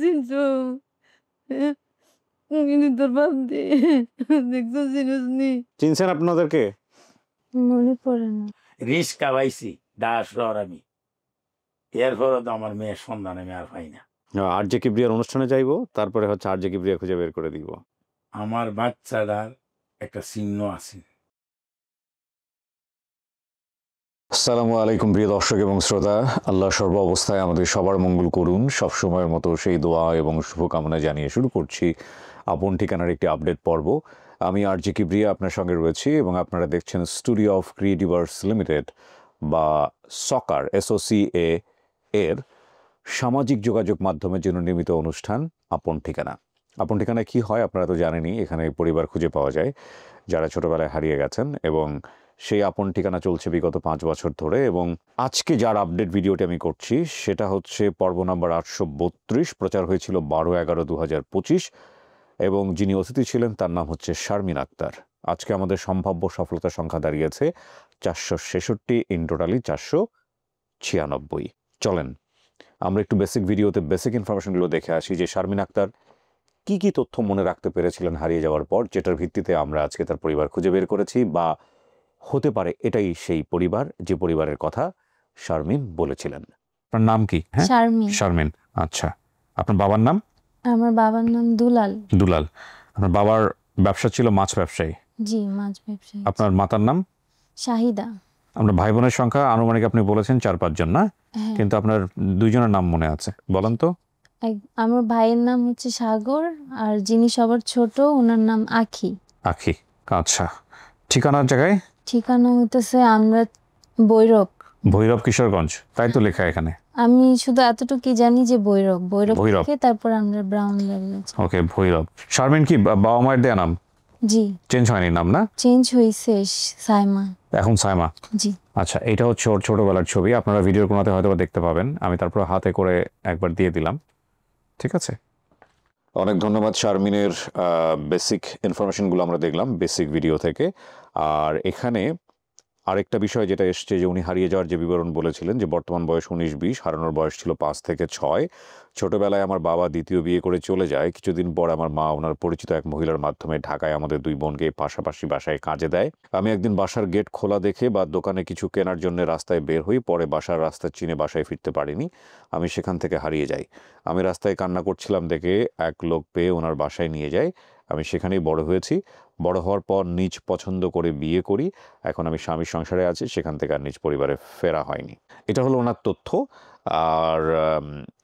চিনছো? কিন্তু তোর বাপ দিয়ে দেখছো, চিনিসনি? চিনছেন আপনাদেরকে? মনে পড়ে না। রিস্কা পাইছি দাস আমি, এরপরও তো আমার মেয়ের সন্ধান আমি আর পাই না। আর জে কিবরিয়ার অনুষ্ঠানে যাইবো, তারপরে হচ্ছে আর জে কিবরিয়া খুঁজে বের করে দিব। আমার বাচ্চাটার একটা চিহ্ন আছে। আসসালামু আলাইকুম প্রিয় দর্শক এবং শ্রোতা, আল্লাহ সর্ব অবস্থায় আমাদের সবার মঙ্গল করুন। সবসময়ের মতো সেই দোয়া এবং শুভকামনা জানিয়ে শুরু করছি আপন ঠিকানার একটি আপডেট পর্ব। আমি আর জে কিবরিয়া আপনার সঙ্গে রয়েছি এবং আপনারা দেখছেন স্টুডিও অফ ক্রিয়েটিভার্স লিমিটেড বা সকার SOCA এর সামাজিক যোগাযোগ মাধ্যমের জন্য নির্মিত অনুষ্ঠান আপন ঠিকানা। আপন ঠিকানায় কী হয় আপনারা তো জানেনই, এখানে পরিবার খুঁজে পাওয়া যায় যারা ছোটোবেলায় হারিয়ে গেছেন, এবং সেই আপন ঠিকানা চলছে বিগত 5 বছর ধরে। এবং আজকে যার আপডেট ভিডিওটি আমি করছি সেটা হচ্ছে পর্ব নাম্বার 832, প্রচার হয়েছিল 12/11/2025, এবং যিনি অতিথি ছিলেন তার নাম হচ্ছে শারমিন আক্তার। আজকে আমাদের সম্ভাব্য সফলতার সংখ্যা দাঁড়িয়েছে 466, ইন টোটালি 496। চলেন আমরা একটু বেসিক ভিডিওতে বেসিক ইনফরমেশনগুলো দেখে আসি যে শারমিন আক্তার কি কি তথ্য মনে রাখতে পেরেছিলেন হারিয়ে যাওয়ার পর, যেটার ভিত্তিতে আমরা আজকে তার পরিবার খুঁজে বের করেছি, বা হতে পারে এটাই সেই পরিবার যে পরিবারের কথা শারমিন বলেছিলেন। আপনার নাম কি? হ্যাঁ, শারমিন। আচ্ছা, আপনার বাবার নাম? আমার বাবার নাম দুলাল। দুলাল। আপনার বাবার ব্যবসা ছিল মাছ ব্যবসায়ী? জি, মাছ ব্যবসায়ী। আপনার মাতার নাম? শাহিদা। আপনার ভাই বোনের সংখ্যা আনুমানিক আপনি বলেছেন 4-5 জন, না? কিন্তু আপনার 2 জনের নাম মনে আছে, বলেন তো। আমার ভাইয়ের নাম হচ্ছে সাগর, আর যিনি সবার ছোট ওনার নাম আখি। আখি, আচ্ছা। ঠিকানার জায়গায়? ঠিকানা হইতেছে আমরা ভৈরব। ভৈরব, কিশোরগঞ্জ, তাই তো লেখা এখানে। আমি শুধু এতটুকু জানি যে ভৈরব থেকে তারপর আমরা ব্রাউন লেভেল। ওকে, ভৈরব। শারমিন কি বাবা মায়ের দেয়া নাম? জি। চেঞ্জ হয়নি নাম, না? চেঞ্জ হইছে, সাইমা। এখন সাইমা। জি। আচ্ছা, এটা হচ্ছে ওর ছোটবেলার ছবি, আপনারা ভিডিওর কোনাতে হয়তো দেখতে পাবেন, আমি তারপর হাতে করে একবার দিয়ে দিলাম। ঠিক আছে, অনেক ধন্যবাদ শারমিনের বেসিক ইনফরমেশনগুলো আমরা দেখলাম বেসিক ভিডিও থেকে। আর এখানে আরেকটা বিষয় যেটা এসছে যে উনি হারিয়ে যাওয়ার যে বিবরণ বলেছিলেন যে বর্তমান বয়স 19-20, হারানোর বয়স ছিল 5 থেকে 6। ছোটবেলায় আমার বাবা দ্বিতীয় বিয়ে করে চলে যায়, কিছুদিন পর আমার মা ওনার পরিচিত এক মহিলার মাধ্যমে ঢাকায় আমাদের 2 বোনকে পাশাপাশি বাসায় কাজে দেয়। আমি একদিন বাসার গেট খোলা দেখে বা দোকানে কিছু কেনার জন্য রাস্তায় বের হই, পরে বাসার রাস্তা চিনে বাসায় ফিরতে পারিনি, আমি সেখান থেকে হারিয়ে যাই। আমি রাস্তায় কান্না করছিলাম দেখে এক লোক পেয়ে ওনার বাসায় নিয়ে যায়, আমি সেখানেই বড় হয়েছি। বড় হওয়ার পর নিজ পছন্দ করে বিয়ে করি, এখন আমি স্বামীর সংসারে আছি, সেখান থেকে আর নিজ পরিবারে ফেরা হয়নি। এটা হলো ওনার তথ্য। আর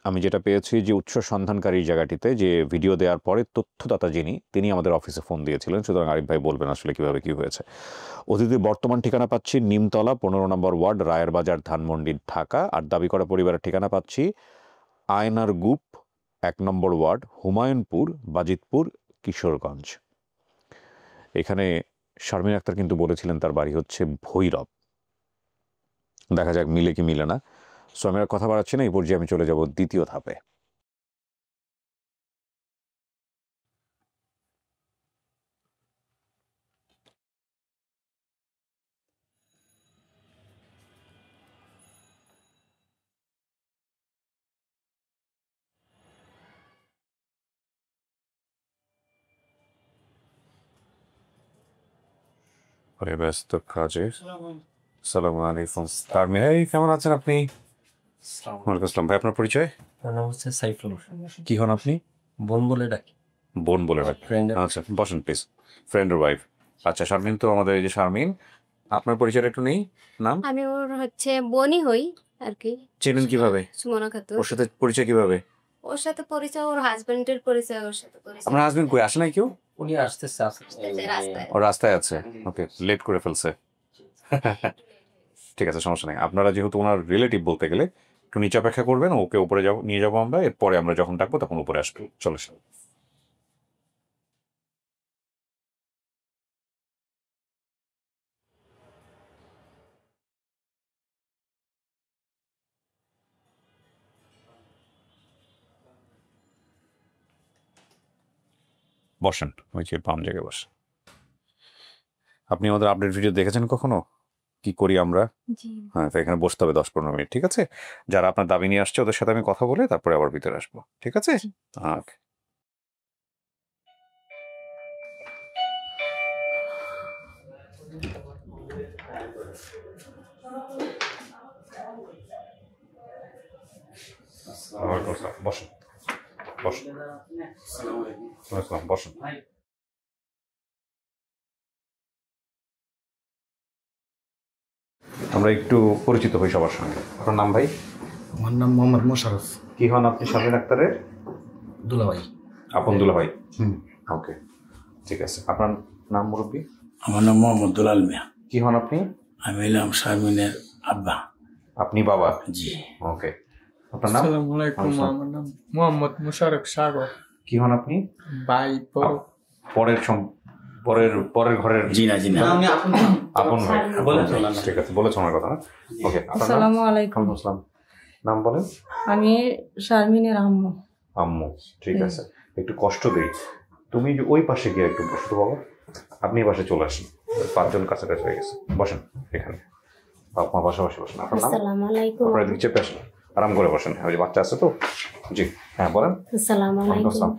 আমি যেটা পেয়েছি যে উৎস সন্ধানকারী জায়গাটিতে যে ভিডিও দেওয়ার পরে তথ্যদাতা যিনি, তিনি আমাদের অফিসে ফোন দিয়েছিলেন, সুতরাং আরিফ ভাই বলবেন আসলে কীভাবে কী হয়েছে। অতিথির বর্তমান ঠিকানা পাচ্ছি নিমতলা 15 নম্বর ওয়ার্ড, রায়ের বাজার, ধানমন্ডি, ঢাকা। আর দাবি করা পরিবারের ঠিকানা পাচ্ছি আয়নার গুপ 1 নম্বর ওয়ার্ড, হুমায়ুনপুর, বাজিতপুর, কিশোরগঞ্জ। এখানে শারমিন আক্তার কিন্তু বলেছিলেন তার বাড়ি হচ্ছে ভৈরব। দেখা যাক মিলে কি মিলে না। সো আমি আর কথা বাড়াচ্ছি না, এই পর্যায়ে আমি চলে যাব দ্বিতীয় ধাপে। ব্যস্ত কাজে। আসসালামু আলাইকুম। শারমিন, কেমন আছেন আপনি? ওয়ালাইকুম আসসালাম। ভাই, আপনার পরিচয়? আমার নাম হচ্ছে সাইফুল। কি হন আপনি? বোন বলে ডাকি। বোন বলে ডাকি। আচ্ছা, বসেন প্লিজ। Friend or wife. আচ্ছা, শারমিন তো আমাদের এই যে শারমিন, আপনার পরিচয় একটু নেই, নাম? আমি ওর হচ্ছে বোনই হই আর কি। চেনেন কিভাবে? সুমনা খাতুন। ওর সাথে পরিচয় কিভাবে? ওর সাথে পরিচয়, ওর হাজবেন্ডের পরিচয় ওর সাথে পরিচয়। আপনার হাজবেন্ড কই, আসে নাই কেউ? উনি আসতেছে রাস্তায়। ও রাস্তায় আছে, ওকে, লেট করে ফেলছে। ঠিক আছে, সমস্যা নেই। আপনারা যেহেতু ওনার রিলেটিভ বলতে গেলে একটু নিচে অপেক্ষা করবেন, ওকে উপরে নিয়ে যাবো আমরা, এরপরে আমরা যখন ডাকবো তখন উপরে আসবো। চলে আসুন। বসেন, ওই যে বাম জায়গায় বসেন। আপনি আমাদের আপডেট ভিডিও দেখেছেন কখনো? কি করি আমরা। জি হ্যাঁ, তো এখানে বসতে হবে 10-15 মিনিট, ঠিক আছে? যারা আপনার দাবি নিয়ে আসছে ওদের সাথে আমি কথা বলে তারপরে আবার ভিতরে আসবো, ঠিক আছে? জি। ওকে। বসুন বসুন বসুন। আমরা একটু পরিচিত হই সবার সঙ্গে। আপনার নাম ভাই? আমার নাম মোহাম্মদ মোশাররফ। কি হন আপনি শারমিন আক্তারের? দুলাভাই। আপন দুলাভাই। হুম। ওকে, ঠিক আছে। আপনার নাম মুরব্বী? আমার নাম মোহাম্মদ দুলাল মিয়া। কি হন আপনি? আমি এলাম শারমিনের আব্বা। আপনি বাবা? জি। ওকে। আপনার নাম? আসসালামু আলাইকুম, আমার নাম মোহাম্মদ মুশাররফ সাগর। কি হন আপনি? ভাই বড় পরের পরের ঘরের? জি না জি না। আপন ভাই। ঠিক আছে, বলেছ আমার কথা না? ওকে। আপনার নাম? আসসালামু আলাইকুম, ওয়ালাইকুম আসসালাম। নাম বলেন? আমি শারমিনের আম্মু। আম্মু, ঠিক আছে। একটু কষ্ট দেই, তুমি ওই পাশে গিয়ে একটু বসো বাবা। আপনি এই পাশে চলে আসেন, 5 জন কাছাকাছি হয়ে গেছে। বসেন এখানে, বাপ মা পাশাপাশি বসেন। আপনার নাম? আসসালামু আলাইকুম। আপনার দিকে চেপে আসেন, আরাম করে বসেন। ওই যে বাচ্চা আছে তো। জি হ্যাঁ, বলেন। আসসালামু ওয়ালাইকুম আলাইকুম। আসসালাম।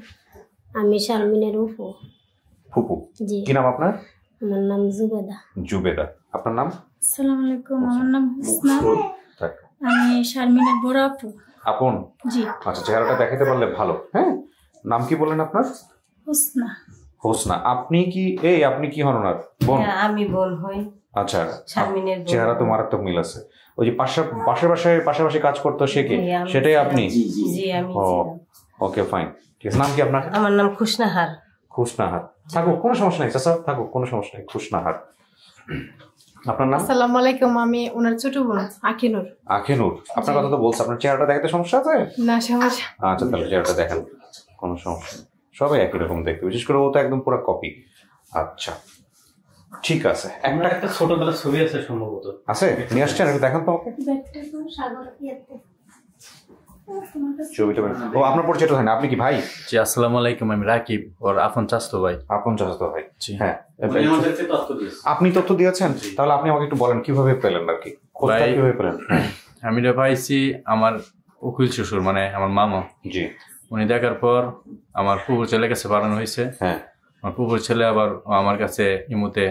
আমি শারমিনের ফুফু। ফুপু। জি। কি নাম আপনার? আমার নাম জুবেদা। জুবেদা। আপনার নাম? আসসালামু আলাইকুম, আমার নাম হুসনা। থাক। আমি শারমিনের বড় আপু। আপন? জি। আচ্ছা, চেহারাটা দেখাতে পারলে ভালো। হ্যাঁ, নাম কি বললেন আপনার? হুসনা। হোসনা। আপনি কি হন ওনার বোন? আমি বোন হই আচ্ছা, শারমিনের বোন। চেহারা তো মারাত্মক মিল আছে। ওই যে পাশাপাশি কাজ করতো সে কি? সেটাই আপনি? জি আমি ও, ছিলাম। ওকে ফাইন, ঠিক আছে। নাম কি আপনার? আমার নাম খুশনাহার। খুশনাহার। থাকুক, কোনো সমস্যা নেই চাচা, থাকুক, কোনো সমস্যা নেই। খুশনাহার। আপনার নাম? আসসালামু আলাইকুম, আমি ওনার ছোট বোন আকিনুর। আখেনুর। আপনার কথা তো বলছে, আপনার চেহারাটা দেখাতে সমস্যা আছে? না সমস্যা। আচ্ছা, তাহলে চেহারাটা দেখেন, কোনো সমস্যা নেই। সবাই একই রকম দেখতে, বিশেষ করে ও তো একদম পুরো কপি। আচ্ছা, ঠিক আছে। একটা ছোটবেলার ছবি আছে সম্ভবত, আছে, নিয়ে আসছেন, একটু দেখান তো আমাকে ছবিটা। ও, আপনার পরিচয়টা হয় না, আপনি কি ভাই? জি, আসসালামু আলাইকুম, আমি রাকিব, ওর আপন চাচতো ভাই। আপন চাচাতো ভাই? জি। হ্যাঁ, আমাদেরকে তথ্য দিয়েছে। আপনি তথ্য দিয়েছেন, তাহলে আপনি আমাকে একটু বলেন কিভাবে পেলেন আর কি, খোঁজটা ভাই, কিভাবে পেলেন? আমি এটা পাইছি আমার উকিল শ্বশুর, মানে আমার মামা। জি। উনি দেখার পর আমার পুকুর ছেলে কাছে পাঠানো হয়েছে। হ্যাঁ। আমার পুকুর ছেলে আবার আমার কাছে ইমুতে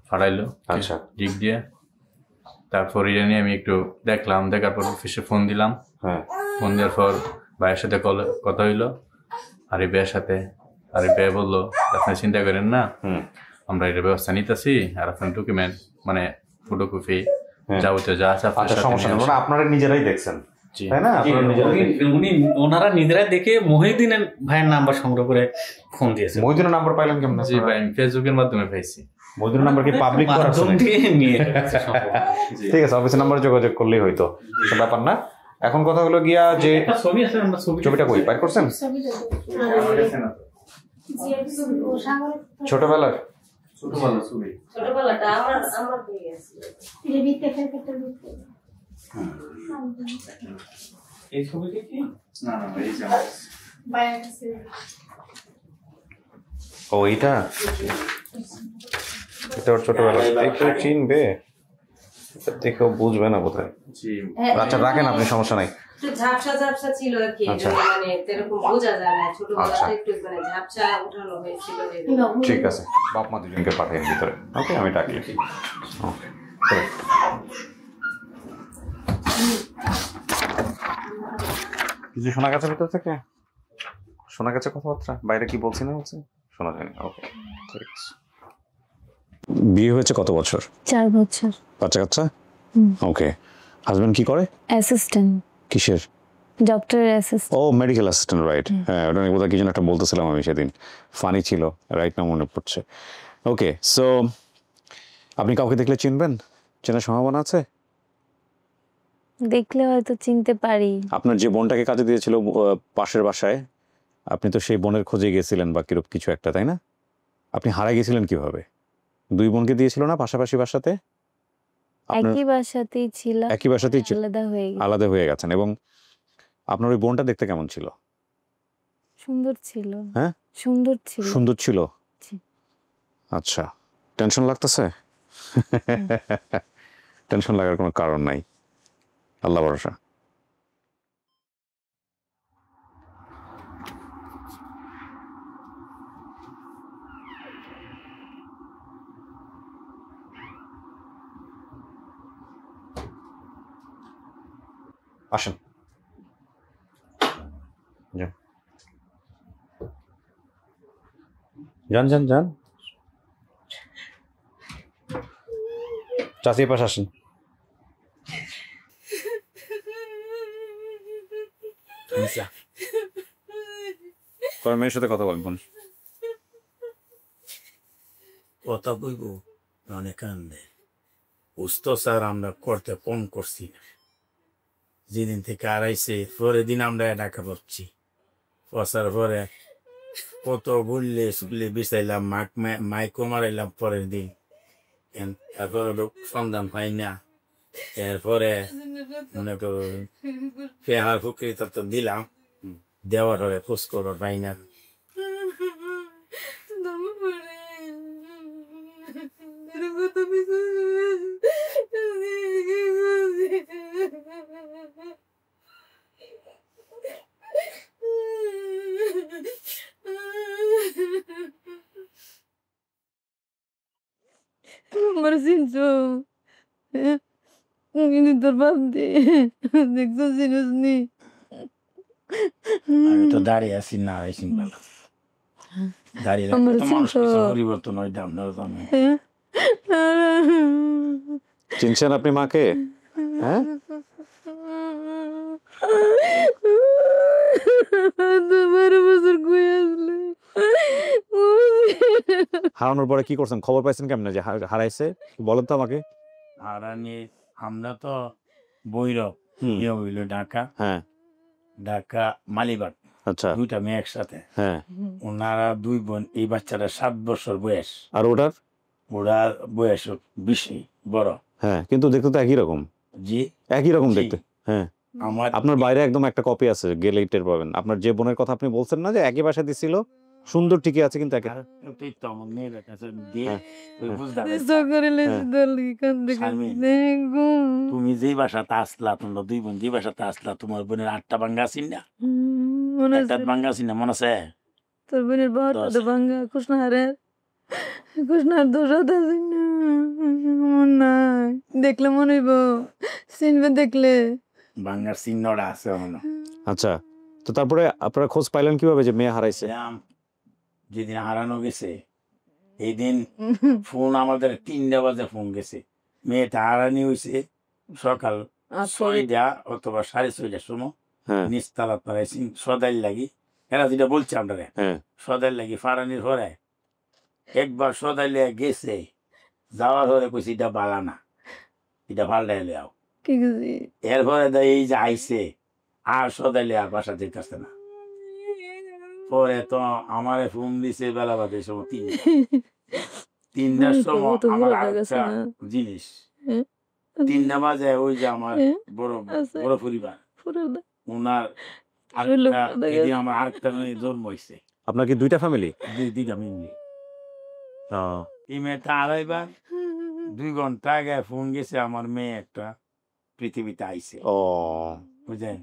পাঠাইলো। আচ্ছা। দিক দিয়ে তারপর এটা নিয়ে আমি একটু দেখলাম, দেখার পর অফিসে ফোন দিলাম। হ্যাঁ। ফোন দেওয়ার পর ভাইয়ের সাথে কথা হইলো, আর এই ভাইয়ের সাথে। আর এই ভাই বললো, আপনি চিন্তা করেন না, আমরা এটা ব্যবস্থা নিতেছি, আর আপনার ডকুমেন্ট মানে ফটোকপি যাবতীয় যা আছে আপনার সাথে সমস্যা নেই, আপনারা নিজেরাই দেখছেন, তাই না? উনি ওনারা নিজেরাই দেখে মহিউদ্দিনের ভাইয়ের নাম্বার সংগ্রহ করে ফোন দিয়েছে। মহিউদ্দিনের নাম্বার পাইলেন কেমন? জি ভাই, আমি ফেসবুকের মাধ্যমে পাইছি। মহিউদ্দিনের নাম্বার কি পাবলিক করা আছে? ঠিক আছে, অফিসের নাম্বারে যোগাযোগ করলেই হয়তো, ব্যাপার না। এখন কথা হলো গিয়া যে ছবি আছে, ছবিটা কই বাইর করছেন? ছোটবেলার ছবি। ছোটবেলাটা আমার হয়ে গেছে। এই ছবিটা কি? না না, এই যে ও, এটা ওর ছোটবেলা দেখে চিনবে, দেখেও বুঝবে না বোধহয়। আচ্ছা, রাখেন আপনি, সমস্যা নাই। একটু ঝাপসা ঝাপসা ছিল আর কি, আচ্ছা। মানে এরকম বোঝা যায় না। আচ্ছা। ছোটবেলাটা একটু মানে ঝাপসা উঠানো হয়েছিল। ঠিক আছে, বাপ মা দুজনকে পাঠিয়ে ভিতরে। ওকে, আমি ডাকি। ওকে, কিছু শোনা গেছে ভিতর থেকে? শোনা গেছে কথাবার্তা? বাইরে কি বলছি না বলছে? শোনা যায়নি। ওকে, ঠিক আছে। বিয়ে হয়েছে কত বছর? 4 বছর। বাচ্চা কাচ্চা? ওকে। হাজবেন্ড কি করে? অ্যাসিস্ট্যান্ট। কিসের? ডক্টরের অ্যাসিস্ট্যান্ট। ও, মেডিকেল অ্যাসিস্ট্যান্ট, রাইট। হ্যাঁ, ওটা নিয়ে বোধহয় কি যেন একটা বলতেছিলাম আমি সেদিন, ফানি ছিল, রাইট না মনে পড়ছে। ওকে, সো আপনি কাউকে দেখলে চিনবেন? চেনার সম্ভাবনা আছে? দেখলে হয়তো চিনতে পারি। আপনার যে বোনটাকে কাজে দিয়েছিল পাশের বাসায়, আপনি তো সেই বোনের খোঁজে গেছিলেন বা কিরূপ কিছু একটা, তাই না? আপনি হারা গেছিলেন কিভাবে? 2 বোনকে দিয়েছিল না পাশাপাশি বাসাতে? একই বাসাতেই ছিল, একই বাসাতেই ছিল, আলাদা হয়ে গেছেন। এবং আপনার ওই বোনটা দেখতে কেমন ছিল? সুন্দর ছিল। হ্যাঁ, সুন্দর ছিল। আচ্ছা, টেনশন লাগতেছে? টেনশন লাগার কোনো কারণ নাই, আল্লাহ ভরসা। আসেন, যান যান যান, চাচি পাশে আসেন। তোর মেয়ের সাথে কথা বলবেন। কথা কইব অনেক কান্দে উস্ত স্যার আমরা করতে ফোন করছি না, যেদিন থেকে আড়াইছে পরের দিন আমরা ঢাকা পড়ছি, পচার পরে কত বললে শুনলে বিচাইলাম মাইকো মারাইলাম পরের দিন, তারপরে লোক সন্ধান পাই না। এরপরে মনে করো ফেহার ফুকরি তো দিলাম, দেওয়ার হলে খোঁজ করো পাই না। আমার চিনছো কিন্তু তোর বাপ দে দেখছো চিনস নি? আমি তো দাঁড়িয়ে আছি না আইসি ভালো দাঁড়িয়ে পরিবর্তন হয় দাম না জানো। চিনছেন আপনি মাকে? হ্যাঁ, হারানোর পরে কি করছেন? খবর পাইছেন কেমনে যে হারাইছে? বলেন তো আমাকে। হারানি আমরা তো বৈরব ইয়ে হইল ঢাকা, হ্যাঁ ঢাকা মালিবাগ, আচ্ছা, দুইটা মেয়ে একসাথে। হ্যাঁ, ওনারা দুই বোন, এই বাচ্চাটা 7 বছর বয়স, আর ওটার ওটার বয়স বেশি বড়। হ্যাঁ, কিন্তু দেখতে তো একই রকম। জি একই রকম দেখতে। হ্যাঁ, আমার আপনার বাইরে একদম একটা কপি আছে, গেলে টের পাবেন। আপনার যে বোনের কথা আপনি বলছেন না যে একই বাসা দিছিল, সুন্দর ঠিকই আছে, কিন্তু একে তো আমার মেয়ের কাছে দিয়ে বুঝতে তুমি যেই বাসাতে আসলা, তোমরা দুই বোন যে বাসাতে আসলা, তোমার বোনের 8টা ভাঙ্গা আছি না, একটা ভাঙ্গা আছি না, মনে আছে? তোর বোনের বারোটা ভাঙ্গা কৃষ্ণহারের দোষাত আছে না, দেখলে মনে হইব, চিনবে দেখলে। ভাঙ্গার চিহ্নটা আছে মনে। আচ্ছা, তো তারপরে আপনারা খোঁজ পাইলেন কিভাবে যে মেয়ে হারাইছে? যেদিন হারানো গেছে এই দিন ফোন আমাদের 3টা বাজে ফোন গেছে, মেয়েটা হারানি হয়েছে সকাল 6টা অথবা 6:30টার সময় নিচতলা পারাইছি সদাইল লাগি। এরা যেটা বলছে আমরা সদাইল লাগি ফারানির পরে একবার সদাইলে গেছে, যাওয়ার পরে কইছি এটা বালা না, এটা পাল্টাই লেও। এরপরে এই যে আইসে আর সদাইলে আর বাসা যেতেছে না। পরে তো আমারে ফোন দিছে বেলা বাজে সময় 3টার সময় আমার আরেকটা জিনিস 3টা বাজে, ওই যে আমার বড় পরিবার ওনার আমার আরেকটা জন্ম হয়েছে। আপনার কি 2টা ফ্যামিলি? 2টা মিলি। এই মেয়েটা আড়াইবার 2 ঘন্টা আগে ফোন গেছে, আমার মেয়ে একটা পৃথিবীতে আইছে। ও বুঝলেন?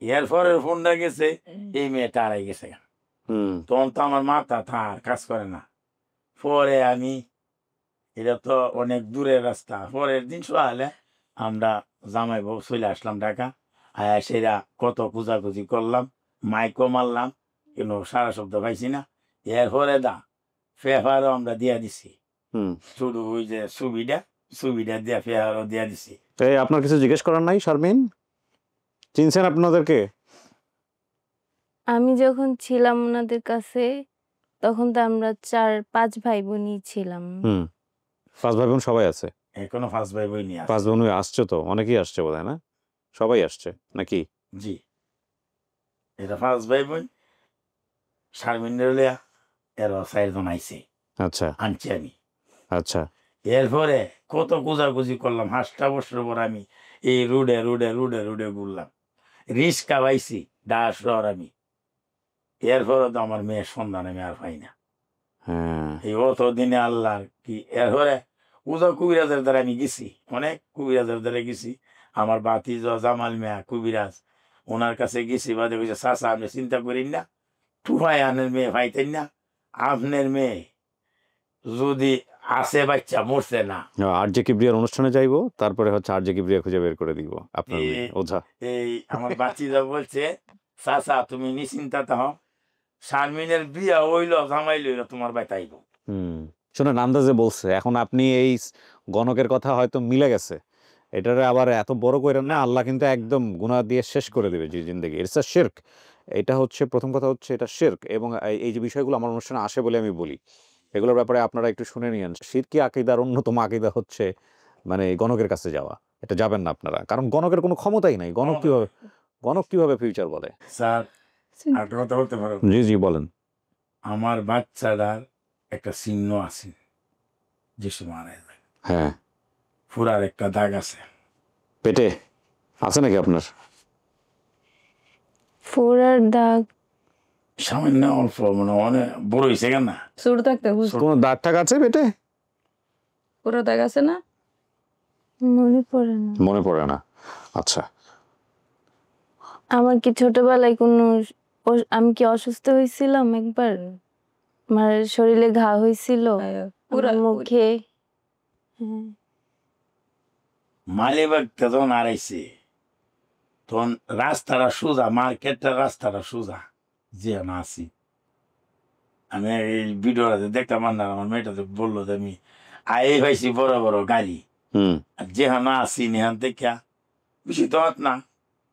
এরপরের ফোনটা গেছে, এই মেয়েটা আড়াই গেছে। তখন তো আমার মাথা থার কাজ করে না। পরে আমি, এটা তো অনেক দূরের রাস্তা, পরের দিন সকালে আমরা জামাই বউ চলে আসলাম ঢাকা। আয়া সেরা কত খোঁজাখুঁজি করলাম, মাইকও মারলাম, কিন্তু সারা শব্দ পাইছি না। এরপরে ফেফারও আমরা দিয়া দিছি, শুধু ওই যে সুবিধা দিয়া ফেফারও দিয়া দিছি। আপনার কিছু জিজ্ঞেস করার নাই শারমিন? চিনছেন আপনাদেরকে? আমি যখন ছিলাম ওনাদের কাছে তখন তো আমরা 4-5 ভাই বোনই ছিলাম। 5 ভাই বোন সবাই আছে এখনো? 5 ভাই বোন নিয়ে 5 বোন আসছে তো, অনেকেই আসছে বোধহয়, না সবাই আসছে নাকি? জি, এটা 5 ভাই বোন। শারমিনের লিয়া এর 4 জন আইছে। আচ্ছা, আনছি আমি। আচ্ছা, এরপরে কত খোঁজাখুঁজি করলাম, 5টা বছর পর আমি এই রোডে রোডে রোডে রোডে ঘুরলাম, রিক্সা পাইছি ডাস শহর আমি। এরপরে তো আমার মেয়ের সন্ধান আমি আর পাই না। এই অত দিনে আল্লাহ কি। এরপরে ওজা কবিরাজের দ্বারা আমি গেছি, অনেক কবিরাজের দ্বারা গেছি। আমার বাতি জামাল মিয়া কবিরাজ, ওনার কাছে গেছি, বাদে কইছে চাচা আপনি চিন্তা করেন না, টুহাই আনের মেয়ে ভাইতেন না, আপনার মেয়ে যদি আছে বাচ্চা মরছে না। আর জে কিবরিয়ার অনুষ্ঠানে যাইবো, তারপরে হচ্ছে আর জে কিবরিয়া খুঁজে বের করে দিব আপনার মেয়ে ওঝা। এই আমার বাতিজা বলছে চাচা তুমি নিশ্চিন্তা থাকো, শারমিনের বিয়া হইল জামাই লইল তোমার বাড়িতে আইব। শোনেন আন্দাজে বলছে, এখন আপনি এই গণকের কথা হয়তো মিলে গেছে, এটারে আবার এত বড় করেন না, আল্লাহ কিন্তু একদম গুনাহ দিয়ে শেষ করে দেবে জিন্দেগি। ইটস আ শিরক। এটা হচ্ছে প্রথম কথা, হচ্ছে এটা শিরক। এবং এই যে বিষয়গুলো আমার অনুষ্ঠানে আসে বলে আমি বলি, এগুলোর ব্যাপারে আপনারা একটু শুনে নিয়েন। শিরকি আকীদার অন্যতম আকীদা হচ্ছে মানে গণকের কাছে যাওয়া। এটা যাবেন না আপনারা, কারণ গণকের কোনো ক্ষমতাই নাই। গণক কিভাবে ফিউচার বলে? স্যার আর কথা বলতে পারো? জি জি বলেন। আমার বাচ্চাটার একটা চিহ্ন আছে, যিশু মারা যায়, হ্যাঁ, ফুরার একটা দাগ আছে পেটে আছে নাকি আপনার? ফোড়ার দাগ সামান্য অল্প, মানে অনেক বড় হয়েছে কেন না? ছোট থাকতে কোনো দাগ টাগ আছে পেটে? পুরো দাগ আছে না, মনে পড়ে না। মনে পড়ে না? আচ্ছা। আমার কি ছোটবেলায় কোনো আমি কি অসুস্থ হয়েছিলাম একবার? আমার শরীরে ঘা হয়েছিল পুরো মুখে। মালিবাগটা যখন আড়াইছে তখন রাস্তাটা সোজা, মার্কেটটা রাস্তাটা সোজা, যে না আছি আমি এই ভিডিওটা দেখতাম না, আমার মেয়েটা বললো যে আমি আয়ে পাইছি বড় বড় গাড়ি, আর যেখানে আছি নেহান থেকে বেশি তো না,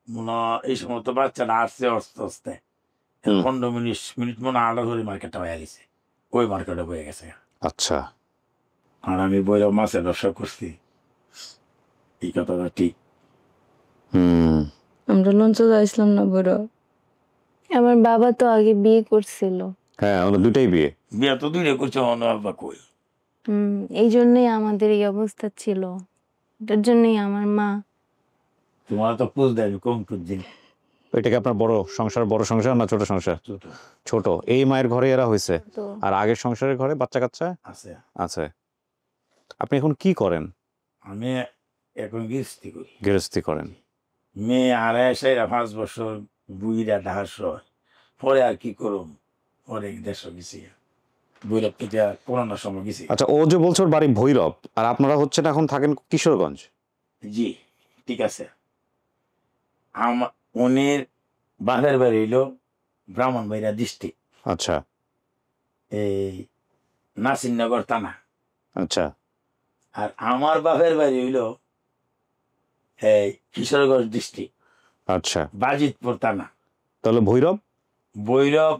মনে এই সময় তো বাচ্চাটা আসছে আস্তে আস্তে 15 মিনিট মনে আলাদা ধরে মার্কেটটা হয়ে গেছে, ওই মার্কেটে বয়ে গেছে। আচ্ছা। আর আমি বইরা মাছের ব্যবসা করছি, এই কথাটা ঠিক। আমরা লঞ্চে যাইছিলাম না বড়। আমার বাবা তো আগে বিয়ে করছিল। হ্যাঁ, ওরা দুটাই বিয়ে। বিয়ে তো দুইটা করছে, অন্য বাবা কই। এই জন্যই আমাদের এই অবস্থা ছিল, এটার জন্যই আমার মা। তোমার তো খুঁজ দেয় কম খুঁজছি। এটা কি আপনার বড় সংসার? বড় সংসার না ছোট সংসার? ছোট। এই মায়ের ঘরে এরা হয়েছে, আর আগের সংসারের ঘরে বাচ্চা কাচ্চা আছে? আছে। আপনি এখন কি করেন? আমি এখন গৃহস্থী করি। গৃহস্থী করেন? মেয়ে 2.5 বছর বুইরা ঢাস, পরে আর কি করুম, পরে দেশ গেছি, ভৈরব থেকে করোনার সময় গেছি। আচ্ছা, ও যে বলছে ওর বাড়ি ভৈরব, আর আপনারা হচ্ছেন এখন থাকেন কিশোরগঞ্জ। জি ঠিক আছে। উনির বাপের বাড়ি হইল ব্রাহ্মণবাড়িয়া ডিস্ট্রিক্ট। আচ্ছা। এই নাসিরনগর থানা। আচ্ছা। আর আমার বাপের বাড়ি হইল এই কিশোরগঞ্জ ডিস্ট্রিক্ট। আচ্ছা। বাজিতপুর থানা। তাহলে ভৈরব? ভৈরব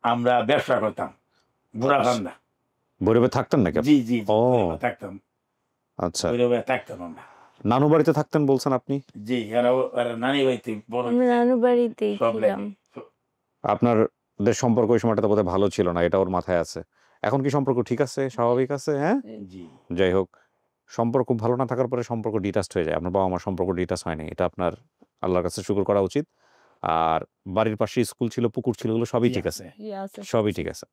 আমরা ব্যবসা করতাম, বুড়াভান্ডা। ভৈরবে থাকতেন নাকি? জি জি ও থাকতাম। আচ্ছা, ভৈরবে থাকতাম আমরা। নানু বাড়িতে থাকতেন বলছেন আপনি? জি, এরা নানি বাড়িতে বড়। নানু বাড়িতেই ছিলাম। আপনাদের সম্পর্ক ওই সময়টা বোধহয় ভালো ছিল না, এটা ওর মাথায় আছে। এখন কি সম্পর্ক ঠিক আছে, স্বাভাবিক আছে? হ্যাঁ, জি। যাই হোক, সম্পর্ক ভালো না থাকার পরে সম্পর্ক ডিটাচড হয়ে যায়। আপনার বাবা মার সম্পর্ক ডিটাচ হয়নি, এটা আপনার আল্লাহর কাছে শুকর করা উচিত। আর বাড়ির পাশে স্কুল ছিল, পুকুর ছিল, এগুলো সবই ঠিক আছে, সবই ঠিক আছে।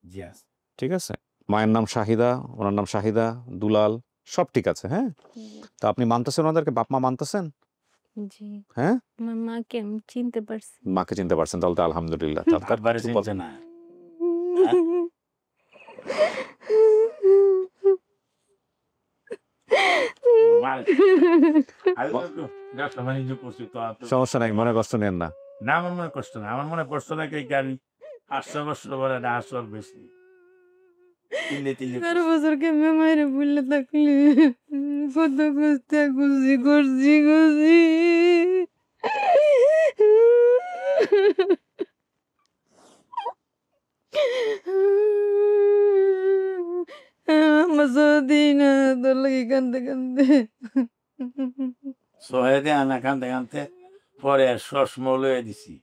ঠিক আছে। মায়ের নাম শাহিদা, ওনার নাম শাহিদা, দুলাল, সব ঠিক আছে। হ্যাঁ, তা আপনি মানতেছেন ওনাদেরকে? বাপ মা মানতেছেন? জি। হ্যাঁ, আমার মাকে আমি চিনতে পারছি। মাকে চিনতে পারছেন, তাহলে তো আলহামদুলিল্লাহ। না সমস্যা নাই, মনে কষ্ট নেন না। না, আমার মনে কষ্ট না, আমার মনে কষ্ট না। কে গাড়ি 800 বছর পরে 800 বেশি 11 বছর কেমনে মায়ের বললে থাকলে কত কষ্ট খুশি করছি খুশি। আমার সত্যি না, তোর লাগে কান্দতে কান্দতে সহায়তে আনা কান্দতে কান্দতে পরে চশমা লয়ে দিছি।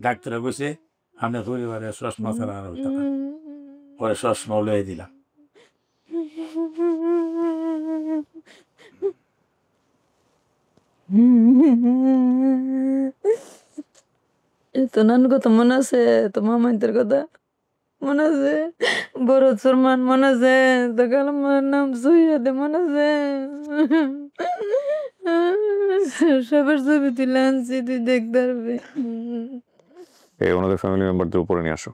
ডাক্তারে কইছে আপনার পরিবারে চশমা ছাড়া আর হইতো না, পরে চশমা লয়ে দিলাম। তো নানুর কথা মনে আছে, তো মামাইদের কথা? মনে আছে বড় সুরমান মনে আছে তখন আমার নাম সৈয়দে মনে আছে সবার ছবি তুলে আনছি তুই দেখতে পারবি এই ওনাদের ফ্যামিলি মেম্বারদের উপরে নিয়ে আসো।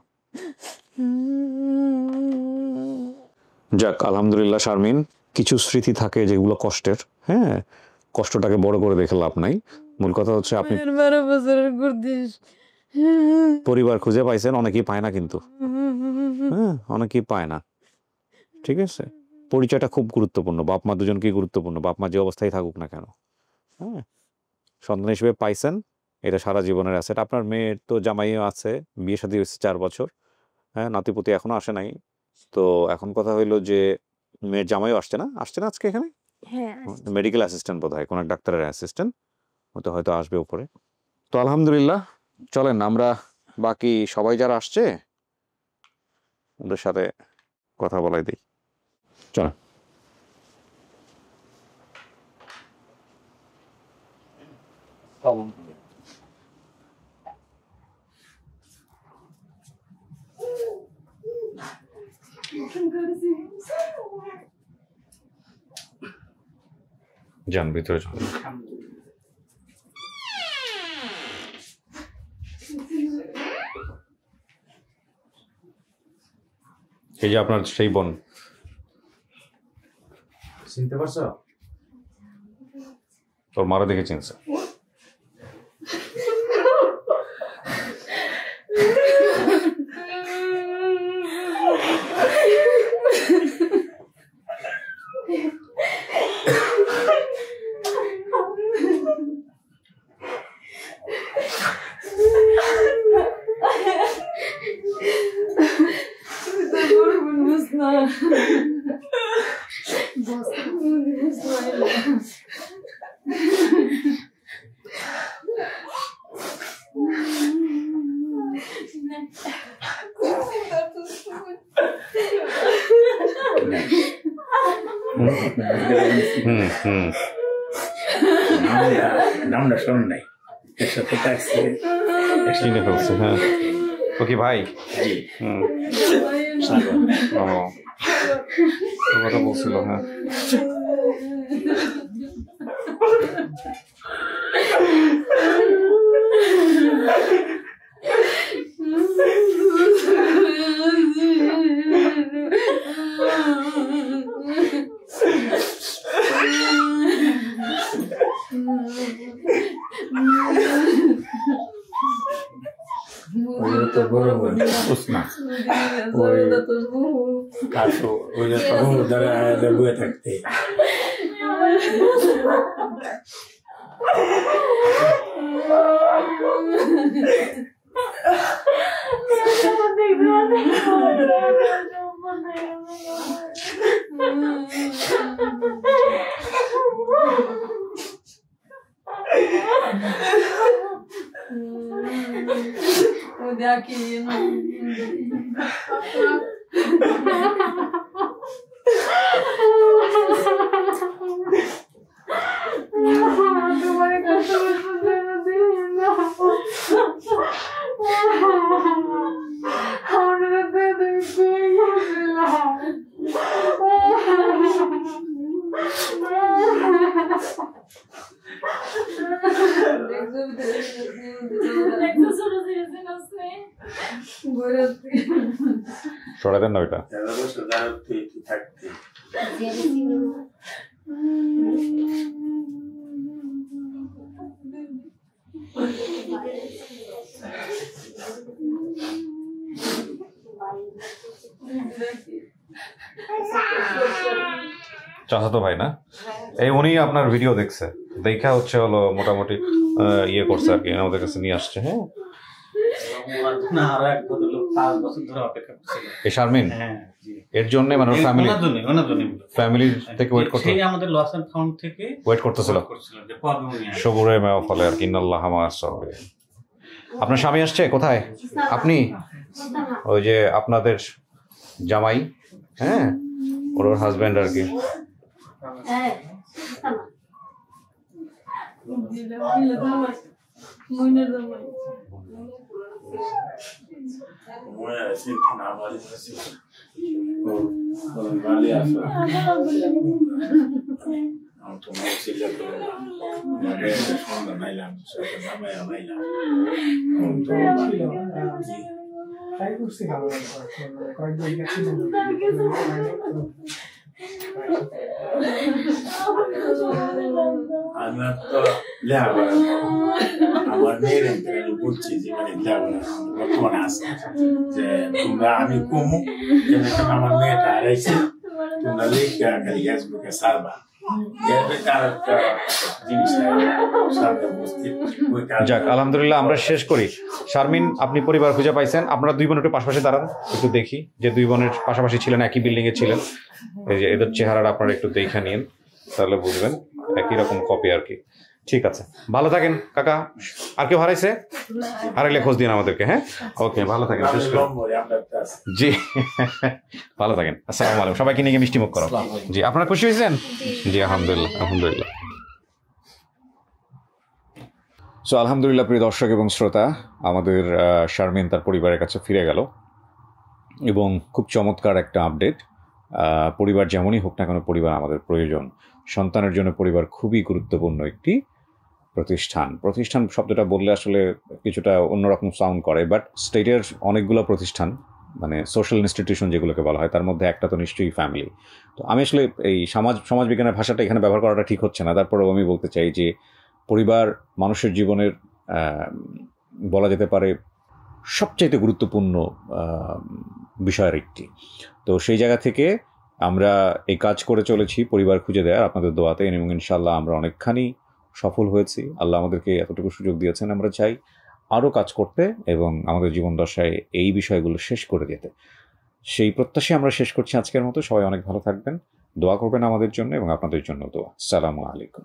যাক আলহামদুলিল্লাহ শারমিন, কিছু স্মৃতি থাকে যেগুলো কষ্টের, হ্যাঁ কষ্টটাকে বড় করে দেখে লাভ নাই। মূল কথা হচ্ছে আপনি 12 বছরের করতিস পরিবার খুঁজে পাইছেন, অনেকেই পায় না কিন্তু, হ্যাঁ অনেকেই পায় না। ঠিক আছে, পরিচয়টা খুব গুরুত্বপূর্ণ, বাপ মা দুজনকেই গুরুত্বপূর্ণ, বাপ মা যে অবস্থায় থাকুক না কেন, হ্যাঁ সন্তান হিসেবে পাইছেন, এটা সারা জীবনের অ্যাসেট। আপনার মেয়ের তো জামাইও আছে, বিয়ে শাদী হয়েছে 4 বছর, হ্যাঁ নাতিপুতি এখনো আসে নাই। তো এখন কথা হইলো যে মেয়ের জামাইও আসছে না আজকে এখানে, মেডিকেল অ্যাসিস্ট্যান্ট বোধ হয়, কোনো এক ডাক্তারের অ্যাসিস্ট্যান্ট, তো হয়তো আসবে উপরে। তো আলহামদুলিল্লাহ, চলেন আমরা বাকি সবাই যারা আসছে ওদের সাথে কথা বলাই দিই, চলেন। যান ভিতরে চলুন। এই যে আপনার সেই বোন, চিনতে পারছো? তোর মারা দেখে চিনছে। নামটা শোন নাই, এর সাথে চিনে ফেলছে। হ্যাঁ ও কি ভাই? জি কথা বলছিল। হ্যাঁ তো বড় উসমান ওই কাছো ওই দ্বারা বয়ে থাকতে সরাই দেন না ওইটা। থাকতে চাচাতো ভাই না? এই উনি আপনার ভিডিও দেখছে, দেখা হচ্ছে হলো মোটামুটি ইয়ে করছে আর কি, আমাদের কাছে নিয়ে আসছে। হ্যাঁ এই শারমিন এর জন্য মানে ফ্যামিলি থেকে ওয়েট করতে, আমাদের লস এন্ড ফাউন্ড থেকে ওয়েট করতেছিল সবুরে মেওয়া ফলে আর কি। ইন্নাল্লাহ মা আস-সাবিরিন। আপনার স্বামী আসছে কোথায়? আপনি ওই যে আপনাদের জামাই, হ্যাঁ ওর হাজবেন্ড আর কি। ট্রাই করছি ভালো কয়েকদিন গেছি আমার তো লেখাপড়া আমার মেয়ের আমি বলছি যে মানে লেখাপড়া বর্তমানে আছে যে তোমরা আমি কমু আমার মেয়েটা হারাইছে তোমরা লেখা খালি ফেসবুকে সারবা যাক আলহামদুলিল্লাহ আমরা শেষ করি। শারমিন আপনি পরিবার খুঁজে পাইছেন, আপনারা দুই বোন একটু পাশাপাশি দাঁড়ান, একটু দেখি যে দুই বোনের পাশাপাশি ছিলেন, একই বিল্ডিং এ ছিলেন। এই যে এদের চেহারাটা আপনারা একটু দেখে নিন, তাহলে বুঝবেন একই রকম কপি আর কি। ঠিক আছে, ভালো থাকেন কাকা। আর কেউ হারাইছে? হারাইলে খোঁজ দিন আমাদেরকে। হ্যাঁ, ওকে, ভালো থাকেন। জি ভালো থাকেন। আসসালামু আলাইকুম। সবাইকে নিয়ে মিষ্টি মুখ করো। জি, আপনারা খুশি হয়েছেন? জি আলহামদুলিল্লাহ, আলহামদুলিল্লাহ। সো আলহামদুলিল্লাহ প্রিয় দর্শক এবং শ্রোতা, আমাদের শারমিন তার পরিবারের কাছে ফিরে গেল এবং খুব চমৎকার একটা আপডেট। পরিবার যেমনই হোক না কেন, পরিবার আমাদের প্রয়োজন। সন্তানের জন্য পরিবার খুবই গুরুত্বপূর্ণ একটি প্রতিষ্ঠান। প্রতিষ্ঠান শব্দটা বললে আসলে কিছুটা অন্যরকম সাউন্ড করে, বাট স্টেটের অনেকগুলো প্রতিষ্ঠান মানে সোশ্যাল ইনস্টিটিউশন যেগুলোকে বলা হয়, তার মধ্যে একটা তো নিশ্চয়ই ফ্যামিলি। তো আমি আসলে এই সমাজবিজ্ঞানের ভাষাটা এখানে ব্যবহার করাটা ঠিক হচ্ছে না, তারপরেও আমি বলতে চাই যে পরিবার মানুষের জীবনের বলা যেতে পারে সবচাইতে গুরুত্বপূর্ণ বিষয়ের একটি। তো সেই জায়গা থেকে আমরা এই কাজ করে চলেছি পরিবার খুঁজে দেওয়ার আপনাদের দোয়াতে, এবং ইনশাআল্লাহ আমরা অনেকখানি সফল হয়েছি। আল্লাহ আমাদেরকে এতটুকু সুযোগ দিয়েছেন, আমরা চাই আরও কাজ করতে এবং আমাদের জীবন দশায় এই বিষয়গুলো শেষ করে যেতে। সেই প্রত্যাশায় আমরা শেষ করছি আজকের মতো। সবাই অনেক ভালো থাকবেন, দোয়া করবেন আমাদের জন্য এবং আপনাদের জন্য দোয়া। আসসালামু আলাইকুম।